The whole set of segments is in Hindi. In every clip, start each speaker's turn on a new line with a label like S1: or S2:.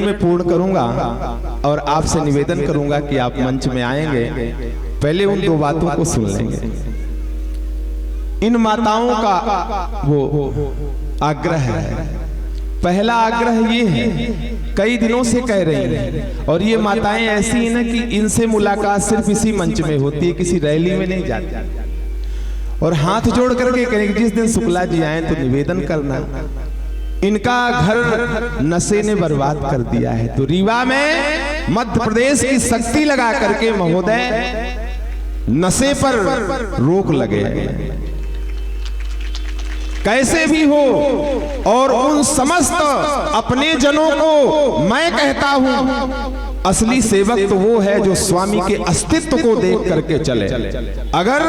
S1: में पूर्ण करूंगा और आपसे निवेदन करूंगा कि आप मंच में आएंगे, पहले उन दो बातों को सुन लेंगे। इन माताओं का वो आग्रह है, पहला आग्रह ये है, कई दिनों से कह रही हैं, और ये माताएं ऐसी हैं ना कि इनसे मुलाकात सिर्फ इसी मंच में होती है, किसी रैली में नहीं जाती। और हाथ जोड़ करके कहेंगे जिस दिन शुक्ला जी आए तो निवेदन करना, इनका घर नशे ने बर्बाद कर दिया है। तो रीवा में मध्य प्रदेश की शक्ति लगा करके महोदय नशे पर रोक लगे, कैसे भी हो। और उन समस्त अपने जनों को मैं कहता हूं, असली सेवक तो वो है जो स्वामी के अस्तित्व को देख करके चले। अगर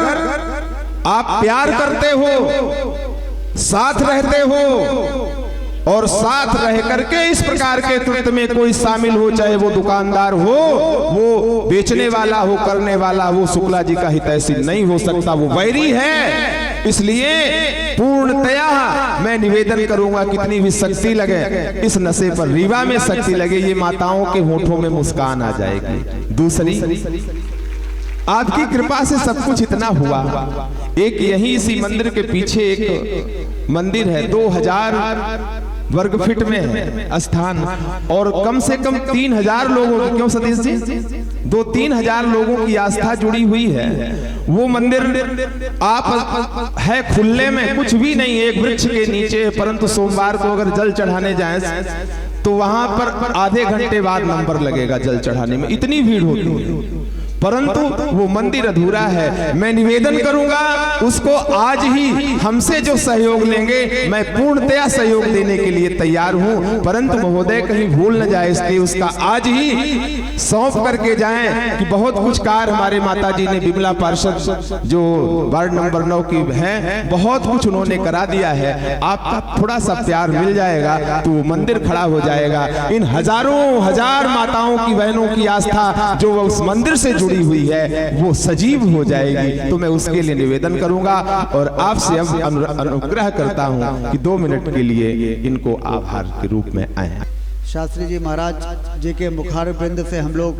S1: आप प्यार करते हो, साथ रहते हो और साथ रह करके इस प्रकार के कृत्य में कोई शामिल हो, चाहे वो दुकानदार हो, वो बेचने वाला हो, करने वाला, वो शुक्ला जी का हितैषी नहीं हो सकता, वो वैरी है। इसलिए पूर्णतया मैं निवेदन करूंगा, कितनी भी शक्ति लगे इस नशे पर, रीवा में शक्ति लगे, ये माताओं के होठों में मुस्कान आ जाएगी। दूसरी, आपकी कृपा से सब कुछ इतना हुआ। एक यही इसी मंदिर के पीछे एक मंदिर है, 2000 वर्ग फीट में है स्थान, और कम से कम 3000 लोगों की, क्यों सतीश जी, 2-3 हजार लोगों की आस्था जुड़ी हुई है। वो मंदिर आप है खुले में, कुछ भी नहीं, एक वृक्ष के नीचे, परंतु सोमवार को अगर जल चढ़ाने जाए तो वहां पर आधे घंटे बाद नंबर लगेगा जल चढ़ाने में, इतनी भीड़ होती है, परंतु वो मंदिर अधूरा है। मैं निवेदन करूंगा उसको आज ही हमसे जो सहयोग लेंगे, मैं पूर्णतया सहयोग देने के लिए तैयार हूं, परंतु महोदय कहीं भूल न जाए, इसलिए उसका आज ही सौंप करके जाएं कि बहुत कुछ कार्य हमारे माता जी ने, विमला पार्षद जो वार्ड नंबर 9 की है, बहुत कुछ उन्होंने करा दिया है। आपका थोड़ा सा प्यार मिल जाएगा तो वो मंदिर खड़ा हो जाएगा। इन हजारों हजार माताओं की, बहनों की आस्था जो उस मंदिर से जुड़ी हुई है वो सजीव हो जाएगी। तो मैं उसके लिए निवेदन करूंगा और आपसे अब अनुग्रह करता हूं कि 2 मिनट के लिए इनको आभार के रूप में आए।
S2: शास्त्री जी महाराज जी के मुखार वृंद से हम लोग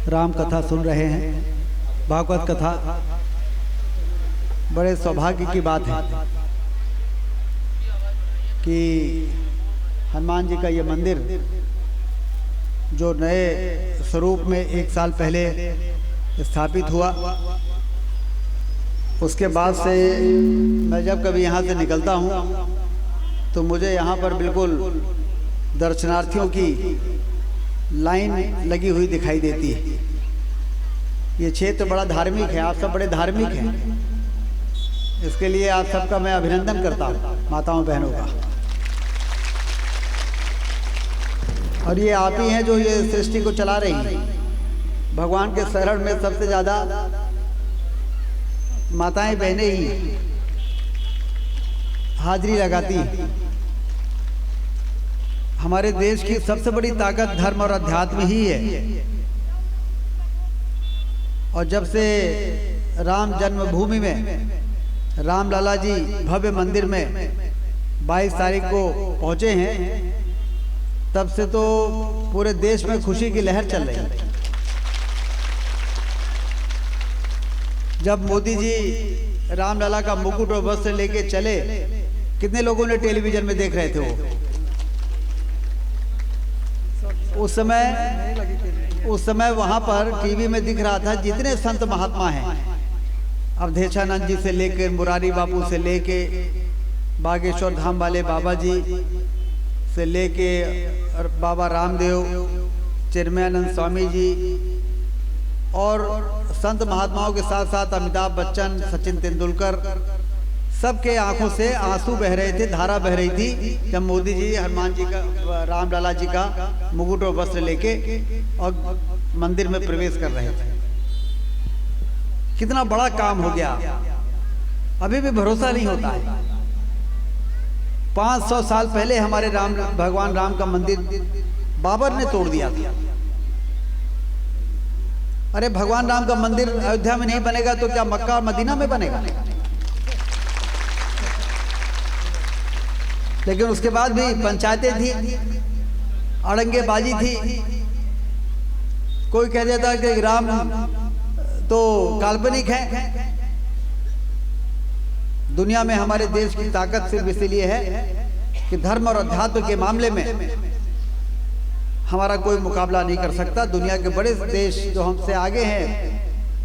S2: राम कथा सुन रहे हैं, भागवत कथा। बड़े सौभाग्य की बात है कि हनुमान जी का ये मंदिर जो नए स्वरूप में 1 साल पहले स्थापित हुआ, उसके बाद से मैं जब कभी यहाँ से निकलता हूँ तो मुझे यहाँ पर बिल्कुल दर्शनार्थियों की लाइन लगी हुई दिखाई देती है। ये क्षेत्र बड़ा धार्मिक है, आप सब बड़े धार्मिक हैं, इसके लिए आप सबका मैं अभिनंदन करता हूँ, माताओं बहनों का। और ये आप ही हैं जो ये सृष्टि को चला रही हैं। भगवान के शरण में सबसे ज़्यादा माताएं बहनें ही हाजिरी लगाती। हमारे देश की सबसे बड़ी ताकत धर्म और अध्यात्म ही है। और जब से राम जन्मभूमि में रामलला जी भव्य मंदिर में 22 तारीख को पहुंचे हैं, तब से तो पूरे देश में खुशी की लहर चल रही है। जब मोदी जी रामलला का मुकुट और वस्त्र लेके चले, कितने लोगों ने टेलीविजन में देख रहे थे वो उस समय वहां पर टीवी में दिख रहा था जितने संत महात्मा हैं, अवधेशानंद जी से लेकर मुरारी बापू से लेके बागेश्वर धाम वाले बाबा जी से लेके बाबा रामदेव, चिन्मयानंद स्वामी जी, और संत महात्माओं के साथ साथ अमिताभ बच्चन, सचिन तेंदुलकर, सबके आंखों से आंसू बह रहे थे, धारा बह रही थी जब मोदी जी हनुमान जी का, रामलला जी का मुकुट और वस्त्र लेके और मंदिर में प्रवेश कर रहे थे। कितना बड़ा काम हो गया, अभी भी भरोसा नहीं होता है। 500 साल पहले हमारे भगवान राम का मंदिर बाबर ने तोड़ दिया था। अरे भगवान राम का मंदिर अयोध्या में नहीं बनेगा तो क्या मक्का और मदीना में बनेगा? लेकिन उसके बाद भी पंचायतें थी, अड़ंगेबाजी थी। कोई कह देता कि राम तो काल्पनिक है। दुनिया में हमारे देश की ताकत सिर्फ इसलिए है कि धर्म और अध्यात्म के मामले में हमारा कोई मुकाबला नहीं कर सकता। दुनिया के बड़े देश जो हमसे आगे हैं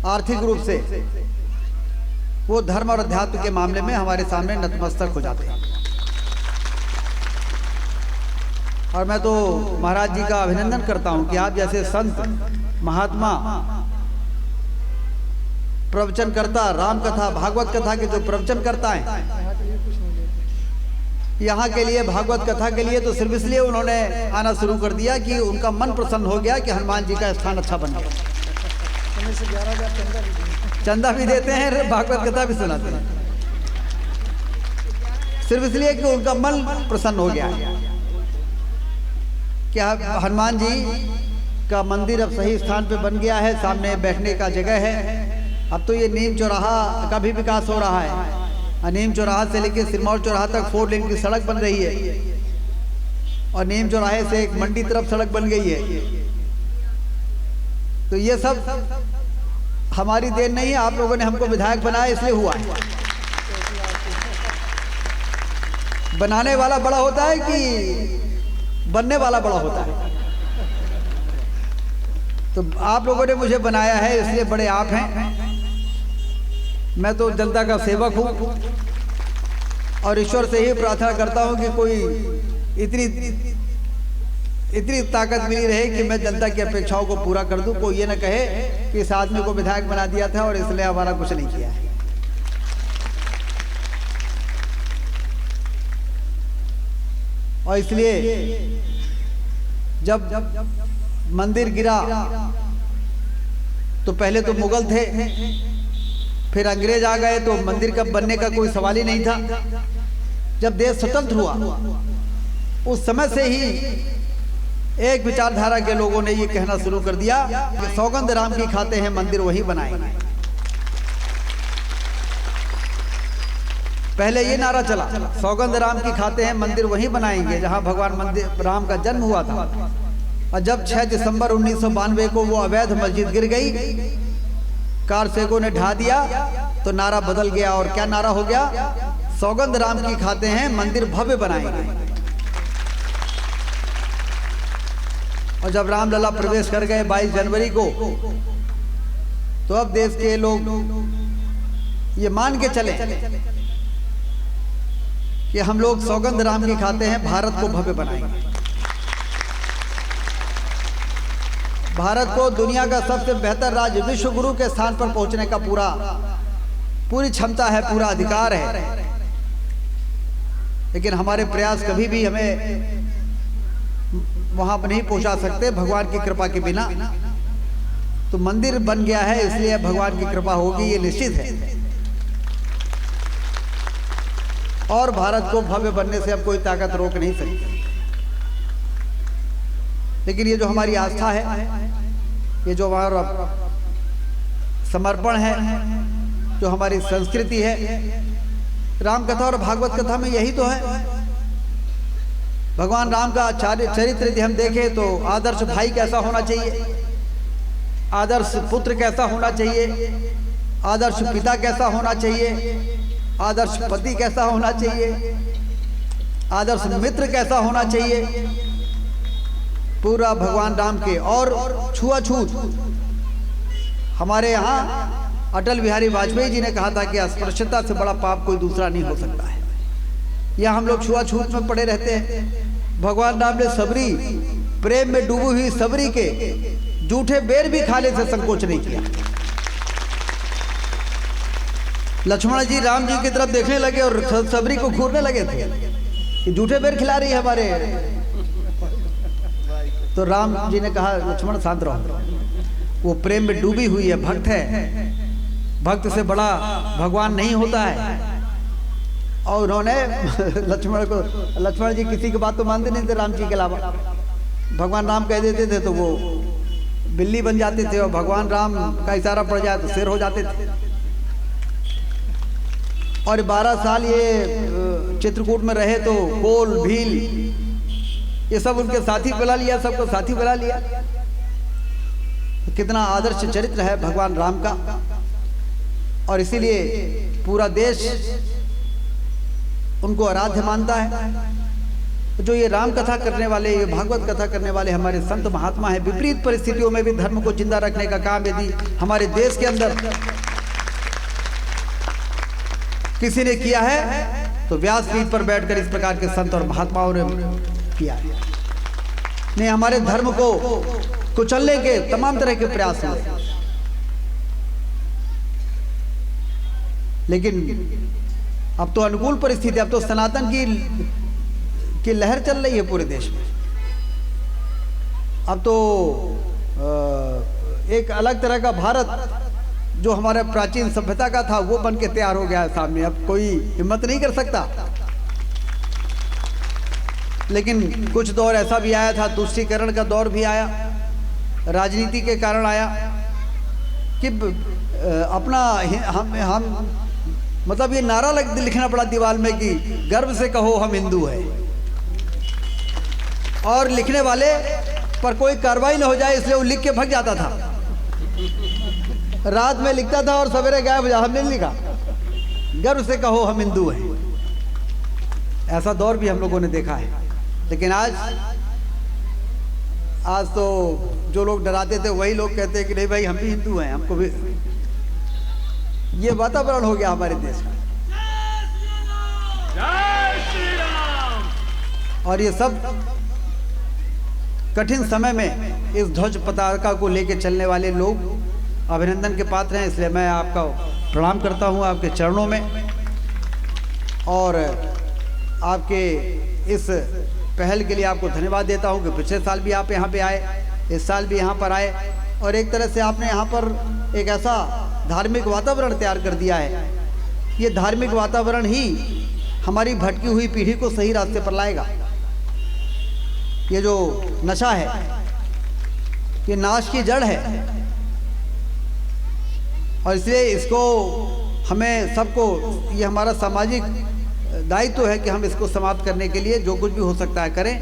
S2: आर्थिक रूप से, वो धर्म और अध्यात्म के मामले में हमारे सामने नतमस्तक हो जाते हैं। और मैं तो महाराज जी का अभिनंदन करता हूं कि आप जैसे संत महात्मा प्रवचन करता, राम कथा भागवत कथा के जो प्रवचन करता है, यहाँ के लिए भागवत कथा के लिए तो सिर्फ इसलिए उन्होंने आना शुरू कर दिया कि उनका मन प्रसन्न हो गया कि हनुमान जी का स्थान अच्छा बन गया। चंदा भी देते हैं, भागवत कथा भी सुनाते हैं, सिर्फ इसलिए कि उनका मन प्रसन्न हो गया कि हनुमान जी का मंदिर अब सही स्थान पे बन गया है, सामने बैठने का जगह है। अब तो ये नीम चौराहा का भी विकास हो रहा है। नीम चौराहा से लेकर सिरमौर चौराहा तक 4 लेन की सड़क बन रही है और नीम चौराहे से एक मंडी तरफ सड़क बन गई है। तो ये सब हमारी देन नहीं है, आप लोगों ने हमको विधायक बनाया इसलिए हुआ है। बनाने वाला बड़ा होता है कि बनने वाला बड़ा होता है? तो आप लोगों ने मुझे बनाया है इसलिए बड़े आप हैं। मैं तो जनता का सेवक हूँ और ईश्वर से ही प्रार्थना करता हूँ कि कोई इतनी ताकत मिली रहे कि मैं जनता की अपेक्षाओं को पूरा कर दूं। कोई ये न कहे कि इस आदमी को विधायक बना दिया था और इसलिए हमारा कुछ नहीं किया है। और इसलिए जब मंदिर गिरा तो पहले तो मुगल थे, फिर अंग्रेज आ गए तो मंदिर का बनने का कोई सवाल ही नहीं था। जब देश स्वतंत्र हुआ उस समय से ही एक विचारधारा के लोगों ने ये कहना शुरू कर दिया कि सौगंध राम की खाते हैं मंदिर वही बनाएंगे। पहले ये नारा चला, सौगंध राम की खाते हैं मंदिर वही बनाएंगे जहां भगवान मंदिर राम का जन्म हुआ था। और जब 6 दिसंबर 1992 को वो अवैध मस्जिद गिर गई, कारसेकों ने ढा दिया, तो नारा बदल गया। और क्या नारा हो गया? सौगंध राम की खाते हैं मंदिर भव्य बनाएंगे। और जब रामलला प्रवेश कर गए 22 जनवरी को, तो अब देश के लोग ये मान के चले कि हम लोग सौगंध राम की खाते हैं, भारत को भव्य बनाएंगे। भारत को दुनिया का सबसे बेहतर राज्य, विश्व गुरु के स्थान पर पहुंचने का पूरी क्षमता है, पूरा अधिकार है। लेकिन हमारे प्रयास कभी भी हमें वहां पर नहीं पहुंचा सकते भगवान की कृपा के बिना। तो मंदिर बन गया है इसलिए भगवान की कृपा होगी, ये निश्चित है। और भारत को भव्य बनने से अब कोई ताकत रोक नहीं सकती। लेकिन ये जो हमारी आस्था है, ये जो हमारा समर्पण है, जो हमारी संस्कृति है, राम कथा और भागवत कथा में यही तो है। भगवान राम का चरित्र यदि हम देखें तो आदर्श भाई कैसा होना चाहिए, आदर्श पुत्र कैसा होना चाहिए, आदर्श पिता कैसा होना चाहिए, आदर्श पति कैसा होना चाहिए, आदर्श मित्र कैसा होना चाहिए, पूरा भगवान राम के। और छुआछूत, हमारे यहाँ अटल बिहारी वाजपेयी जी ने कहा था कि अस्पृश्यता से बड़ा पाप कोई दूसरा नहीं हो सकता है। या हम लोग छुआछूत में पड़े रहते हैं। भगवान राम ने सबरी, प्रेम में डूबी हुई सबरी के जूठे बेर भी खाने से संकोच नहीं किया। लक्ष्मण जी राम जी की तरफ देखने लगे और सबरी को घूरने लगे थे कि जूठे बेर खिला रही है हमारे। तो राम जी ने कहा, लक्ष्मण शांत रहो, वो प्रेम में डूबी हुई है, भक्त है, भक्त से बड़ा भगवान नहीं होता है। और उन्होंने लक्ष्मण जी किसी की बात तो मानते नहीं थे राम जी के अलावा। भगवान राम कह देते थे तो वो बिल्ली बन जाते थे, और भगवान राम का इशारा पड़ जाए तो शेर हो जाते थे। और 12 साल ये चित्रकूट में रहे तो कोल भील ये सब उनके साथी बुला लिया, सबको साथी बुला लिया। कितना आदर्श चरित्र है भगवान राम का, और इसीलिए पूरा देश उनको आराध्य मानता है। जो ये राम कथा करने वाले, ये भागवत कथा करने वाले हमारे संत महात्मा हैं, विपरीत परिस्थितियों में भी धर्म को जिंदा रखने का काम यदि हमारे देश के अंदर किसी ने किया है तो व्यासपीठ पर बैठकर इस प्रकार के संत और महात्माओं ने किया है। ने हमारे धर्म को कुचलने के तमाम तरह के प्रयास हुए, लेकिन अब तो अनुकूल परिस्थिति, अब तो सनातन की लहर चल रही है पूरे देश में। अब तो एक अलग तरह का भारत जो हमारा प्राचीन सभ्यता का था वो बन के तैयार हो गया है सामने। अब कोई हिम्मत नहीं कर सकता। लेकिन कुछ दौर ऐसा भी आया था, तुष्टीकरण का दौर भी आया, राजनीति के कारण आया कि अपना हम मतलब ये नारा लिखना पड़ा दीवार में कि गर्व से कहो हम हिंदू हैं, और लिखने वाले पर कोई कार्रवाई न हो जाए इसलिए वो लिख के भाग जाता था। रात में लिखता था और सवेरे गायब हो जाता। हमने लिखा गर्व से कहो हम हिंदू हैं। ऐसा दौर भी हम लोगों ने देखा है। लेकिन आज तो जो लोग डराते थे वही लोग कहते हैं कि नहीं भाई हम भी हिंदू हैं, हमको भी। ये वातावरण हो गया हमारे देश का। और ये सब कठिन समय में इस ध्वज पताका को लेकर चलने वाले लोग अभिनंदन के पात्र हैं। इसलिए मैं आपका प्रणाम करता हूं आपके चरणों में, और आपके इस पहल के लिए आपको धन्यवाद देता हूं कि पिछले साल भी आप यहां पे आए, इस साल भी यहां पर आए, और एक तरह से आपने यहां पर एक ऐसा धार्मिक वातावरण तैयार कर दिया है। ये धार्मिक वातावरण ही हमारी भटकी हुई पीढ़ी को सही रास्ते पर लाएगा। ये जो नशा है ये नाश की जड़ है, और इसलिए इसको हमें सबको, ये हमारा सामाजिक दायित्व है कि हम इसको समाप्त करने के लिए जो कुछ भी हो सकता है करें।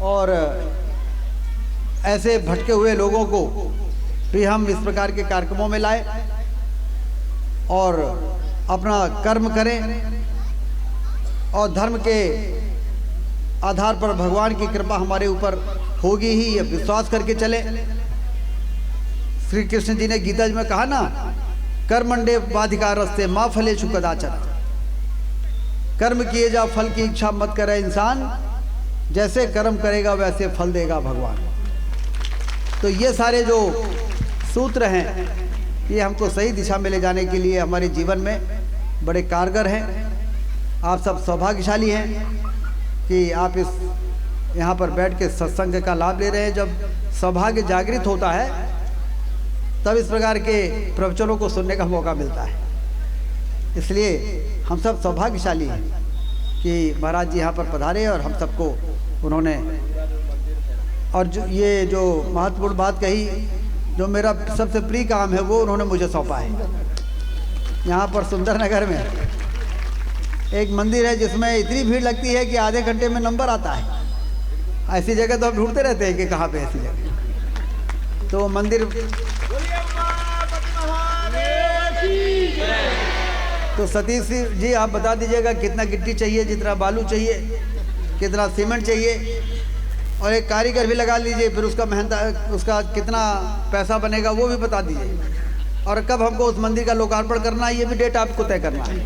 S2: और ऐसे भटके हुए लोगों को भी हम इस प्रकार के कार्यक्रमों में लाए और अपना कर्म करें, और धर्म के आधार पर भगवान की कृपा हमारे ऊपर होगी ही, ये विश्वास करके चले। श्री कृष्ण जी ने गीता जी में कहा ना, कर्मंडे बाधिकार रस्ते माँ फलेषु कदाचन। कर्म किए जा, फल की इच्छा मत करे इंसान, जैसे कर्म करेगा वैसे फल देगा भगवान। तो ये सारे जो सूत्र हैं ये हमको सही दिशा में ले जाने के लिए हमारे जीवन में बड़े कारगर हैं। आप सब सौभाग्यशाली हैं कि आप इस यहाँ पर बैठ के सत्संग का लाभ ले रहे हैं। जब सौभाग्य जागृत होता है तब इस प्रकार के प्रवचनों को सुनने का मौका मिलता है। इसलिए हम सब सौभाग्यशाली हैं कि महाराज जी यहाँ पर पधारे और हम सबको उन्होंने, और ये जो महत्वपूर्ण बात कही, जो मेरा सबसे प्रिय काम है वो उन्होंने मुझे सौंपा है। यहाँ पर सुंदर नगर में एक मंदिर है जिसमें इतनी भीड़ लगती है कि आधे घंटे में नंबर आता है। ऐसी जगह तो हम ढूंढते रहते हैं कि कहाँ पे ऐसी जगह। तो मंदिर, तो सतीश जी आप बता दीजिएगा कितना गिट्टी चाहिए, जितना बालू चाहिए, कितना सीमेंट चाहिए, और एक कारीगर भी लगा लीजिए। फिर उसका मेहनत, उसका कितना पैसा बनेगा वो भी बता दीजिए, और कब हमको उस मंदिर का लोकार्पण करना है ये भी डेट आपको तय करना है।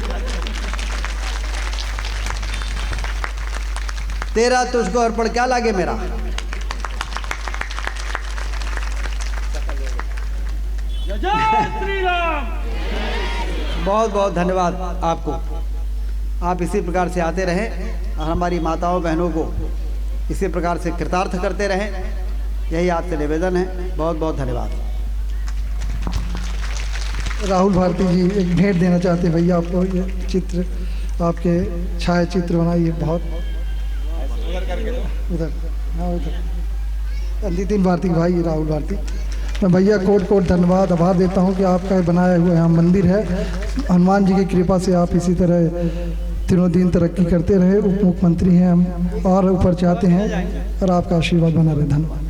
S2: तेरा तुझको अर्पण क्या लागे मेरा।
S3: जय श्री राम।
S2: बहुत बहुत धन्यवाद आपको। आप इसी प्रकार से आते रहें और हमारी माताओं बहनों को इसी प्रकार से कृतार्थ करते रहें, यही आपसे निवेदन है। बहुत बहुत धन्यवाद।
S4: राहुल भारती जी एक भेंट देना चाहते हैं भैया आपको। ये चित्र, आपके छाया चित्र बनाइए, बहुत उधर, हाँ उधर, नितिन भारती भाई, राहुल भारती। मैं भैया कोट कोट धन्यवाद आभार देता हूँ कि आपका बनाया हुआ यहाँ मंदिर है। हनुमान जी की कृपा से आप इसी तरह दिनों दिन तरक्की करते रहे। उप मुख्यमंत्री हैं हम और ऊपर चाहते हैं और आपका आशीर्वाद बना रहे। धन्यवाद।